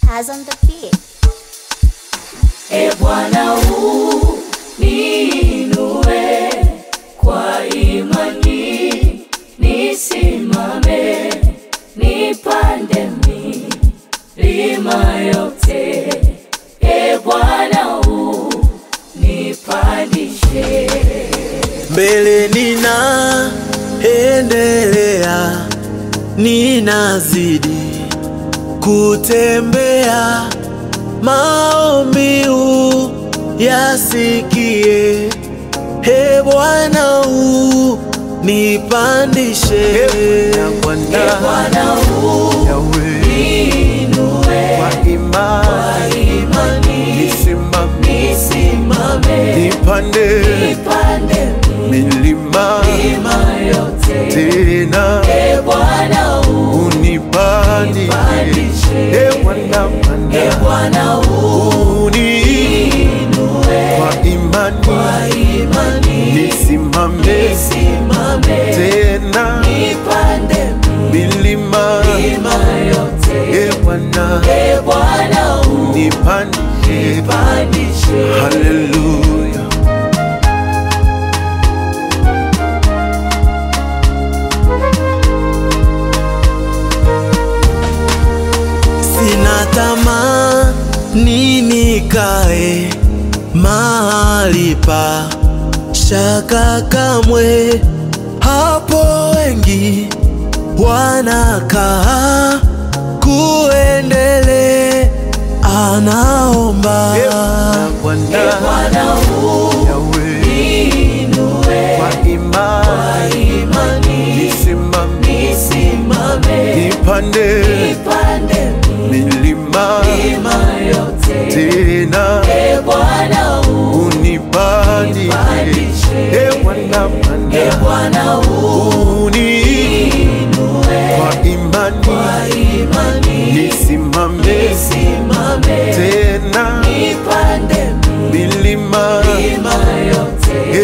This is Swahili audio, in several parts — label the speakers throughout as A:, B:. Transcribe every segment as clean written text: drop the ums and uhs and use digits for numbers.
A: Has on the beat.
B: E Bwana uniinue kwa imani, nisimame nipande milima yote. E Bwana unipandishe.
C: Mbele ninaendelea, ninazidi kutembea, maombi yasikie. Ee Bwana unipandishe.
B: E Bwana uniinue
C: kwa imani,
B: nisimame
C: nipande milima
B: yote.
C: tena.
B: E Bwana
C: unipandishe. E Bwana uniinue kwa imani, nisimame tena milima yote. E Bwana unipandishe. Hallelujah. Sina tamani nikae mahali pa shaka kamwe, hapo wengi wanakaa. Kuendele anaomba.
B: E Bwana uniinue
C: kwa imani,
B: nisimame
C: nipande milima
B: yote.
C: tena.
B: E Bwana
C: unipandishe. E Bwana uniinue kwa imani, nisimame tena milima yote. E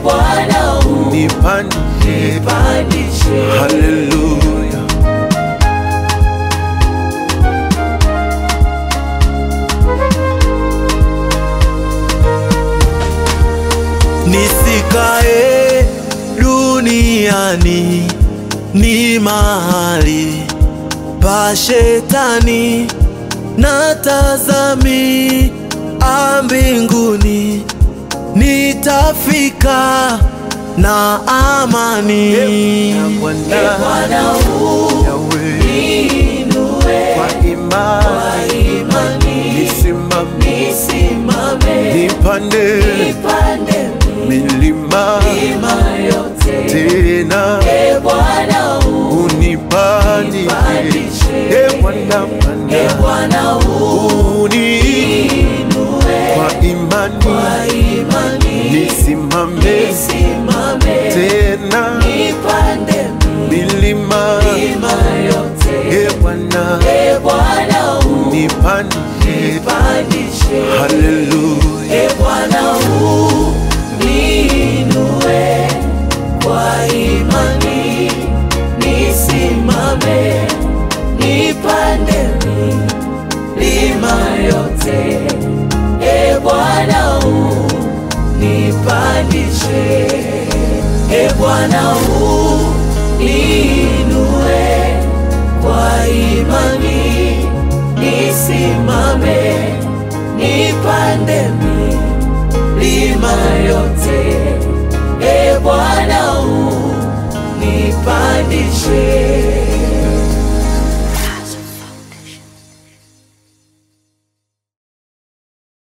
C: Bwana unipandishe. Hallelujah. Nisikae duniani, ni mahali pa shetani. Natazami mbinguni, nitafika na amani.
B: E Bwana uniinue
C: kwa imani,
B: nisimame
C: nipande milima
B: yote.
C: tena.
B: E Bwana
C: unipandishe. E Bwana uniinue kwa imani, nisimame tena milima yote. E Bwana unipandishe. Hallelujah.
B: E Bwana uniinue kwa imani, nisimame nipande milima yote. E Bwana unipandishe. E Bwana uniinue kwa imani, nisimame nipande milima yote. E Bwana unipandishe.